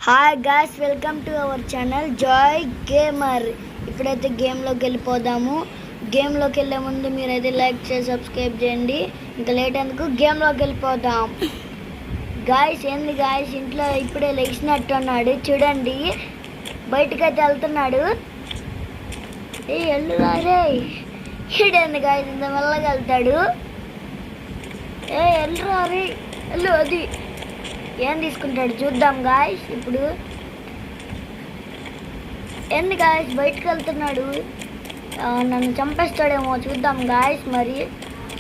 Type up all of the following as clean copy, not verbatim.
Hi guys, welcome to our channel Joy gamer. ఇప్పుడైతే గేమ్లోకి వెళ్ళిపోదాము. గేమ్లోకి వెళ్ళే ముందు మీరైతే లైక్ చేసి సబ్స్క్రైబ్ చేయండి. ఇంకా లేట్ ఎందుకు, గేమ్లోకి వెళ్ళిపోదాం. గాయ్స్ ఏంది గాయ్స్, ఇంట్లో ఇప్పుడే లేచినట్టు అన్నాడు చూడండి. బయటకైతే వెళ్తున్నాడు. వెళ్ళురా రే, ఈడేంది గాయ్స్ ఇంత మెల్లగా వెళ్తాడు. వెళ్ళురా రే, వెళ్ళు. అది ఏం తీసుకుంటాడు చూద్దాం గాయ్స్. ఇప్పుడు ఏంది గాయ్స్ బయటకు వెళ్తున్నాడు, నన్ను చంపేస్తాడేమో చూద్దాం గాయ్స్. మరి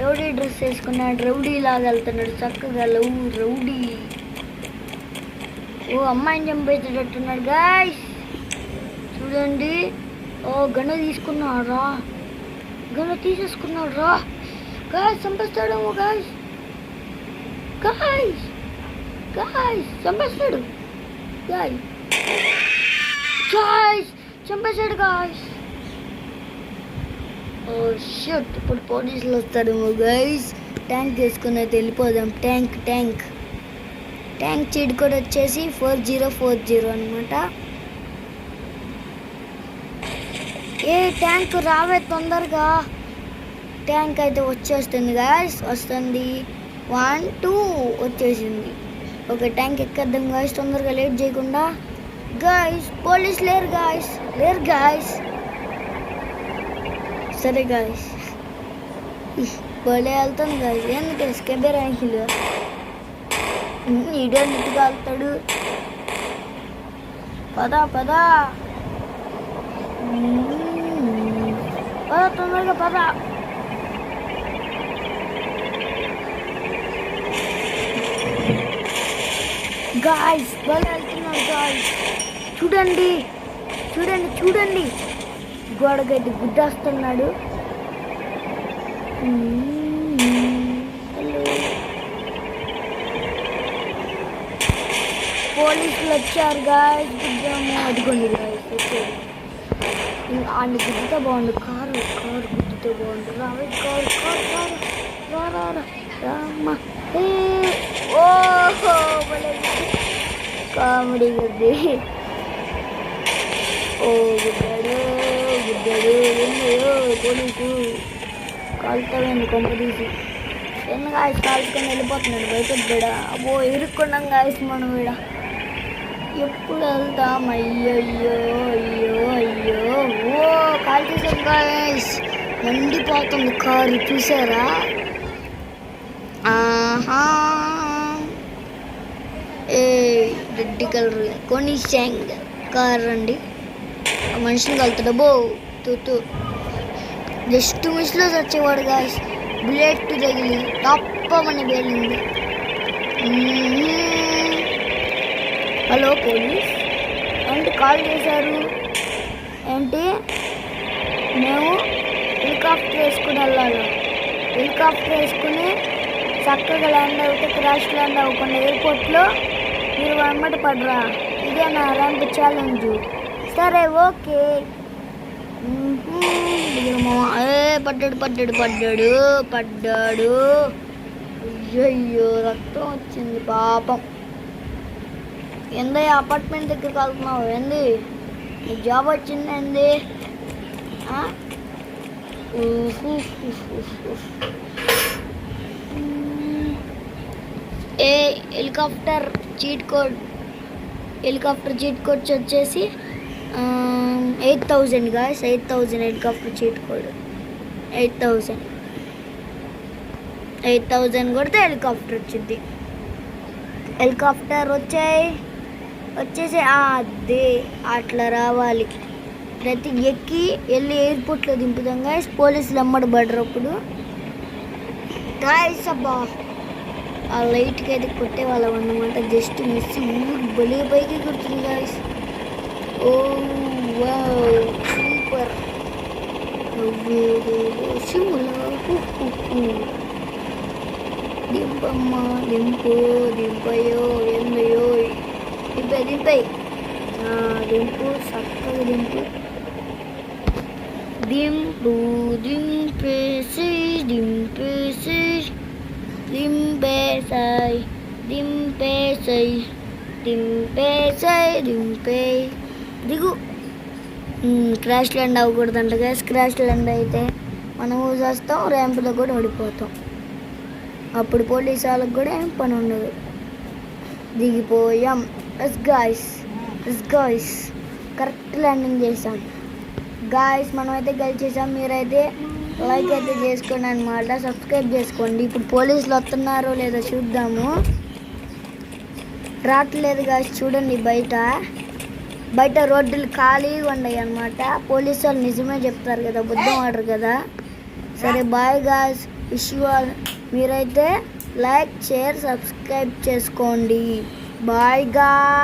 రౌడీ డ్రెస్ వేసుకున్నాడు, రౌడీ లాగా వెళ్తున్నాడు చక్కగా. రౌడీ అమ్మాయిని చంపేసేటట్టున్నాడు గాయ్స్ చూడండి. గన్ను తీసుకున్నాడు తీసేసుకున్నాడు గాయ్స్. చంపేస్తాడేమో గాయ్స్. చంపేస్తాడు చంపేశాడు గాయ్స్. షట్, ఇప్పుడు పోలీసులు వస్తాడేమో గాయ్స్. ట్యాంక్ వేసుకుని అయితే వెళ్ళిపోదాం. ట్యాంక్ చీడ్ కోడ్ వచ్చేసి 4040 అనమాట. ట్యాంక్ రావే తొందరగా. ట్యాంక్ అయితే వచ్చేస్తుంది గాయ్స్, వస్తుంది. 1 2 వచ్చేసింది. ఒక ట్యాంక్ ఎక్కేద్దాం గాయ్స్ తొందరగా, లేట్ చేయకుండా. గాయ్స్ పోలీస్ లేరు గాయ్స్. సరే గాయ్స్, భలే వెళ్తాను గాయ్స్. ఎందుకు స్కెబే ర్యాంకులు నీడన్నిటిగా వెళ్తాడు. పదా తొందరగా పదా. గాయ్స్ భలే వెళ్తున్నాడు గాయ్స్. చూడండి గోడగడ్డి గుద్దేస్తున్నాడు. పోలీసులు వచ్చారు గాయ్స్. గుద్దాము. అదిగోండి గాయ్స్ వచ్చారు. ఆయన గుద్దితే బాగుండు. కారు గుద్దితే బాగుండు. రావే కారు రామ్మా. ఓహో భలే కామెడీ గుద్ది. గుద్దాడు. పోలీసు కాలుతావేంది కొంప తీసి. ఎన్ని గాయస్ కాల్చుకొని వెళ్ళిపోతున్నాడు బయట. అబ్బో ఇరుక్కున్నాం గాయస్ మనం ఈడ. ఎప్పుడు వెళ్తాం? అయ్యో కాల్చేసాం గాయస్. మండిపోతుంది కారు చూసారా? రెడ్ కలర్ కొనిషాంగ్ కార్ అండి. ఆ మనిషిని కలుతాడు. బో తూ జస్ట్ మిస్లో వచ్చేవాడు గాయస్. బుల్లెట్ తగిలి తప్పమని పేలింది. హలో పోలీస్ ఏంటి కాల్ చేశారు ఏంటి? మేము హెలికాప్టర్ వేసుకుని వెళ్ళాలి. హెలికాప్టర్ వేసుకుని చక్కగా ల్యాండ్ అవుతే క్రాష్ ల్యాండ్ అవ్వకుండా ఎయిర్పోర్ట్లో మీరు వెంబడి పడరా. ఇదే నా ర్యాంప్ ఛాలెంజ్. సరే ఓకే. పడ్డాడు. అయ్యో రక్తం వచ్చింది పాపం. ఏందో అపార్ట్మెంట్ దగ్గరికి వెళ్తున్నావు ఏంది? నీకు జాబ్ వచ్చింది ఏంది? హెలికాప్టర్ చీట్ కోడ్ వచ్చేసి 8000 గాయస్. 8000 helicopter cheat code. 8000 కొడితే హెలికాప్టర్ వచ్చింది. హెలికాప్టర్ వచ్చేసి అదే అట్లా రావాలి. ప్రతి ఎక్కి వెళ్ళి ఎయిర్పోర్ట్లో దింపుతాం గాయస్. పోలీసులు అమ్మడబడరు అప్పుడు గాయస్. అబ్బా ఆ లైట్కి అయితే కొట్టేవాళ్ళం అన్నమాట. Just miss. బలి పైకి కుడుతుంది గాయస్. Oh wow super. దింపమ్మా దింపయో ఎందయో దింపై దింపు చక్కగా దింపేసి దింపేసాయి. దింపే దిగు. క్రాష్ ల్యాండ్ అవ్వకూడదంట గైస్. క్రాష్ ల్యాండ్ అయితే మనము చేస్తాం, ర్యాంపులో కూడా ఓడిపోతాం. అప్పుడు పోలీసు వాళ్ళకి కూడా ఏం పని ఉండదు. దిగిపోయాం. ఎస్ గాయస్ కరెక్ట్ ల్యాండింగ్ చేసాం గాయస్. మనమైతే గెలిచేసాం. మీరైతే లైక్ అయితే చేసుకోండి అనమాట, సబ్స్క్రైబ్ చేసుకోండి. ఇప్పుడు పోలీసులు వస్తున్నారో లేదో చూద్దాము. రావట్లేదు గాయస్, చూడండి బయట రోడ్డులు ఖాళీగా ఉన్నాయి అన్నమాట. పోలీసు వాళ్ళు నిజమే చెప్తారు కదా, బుద్ధం ఆడరు కదా. సరే bye guys, wish you all. మీరైతే లైక్ షేర్ సబ్స్క్రైబ్ చేసుకోండి. Bye guy.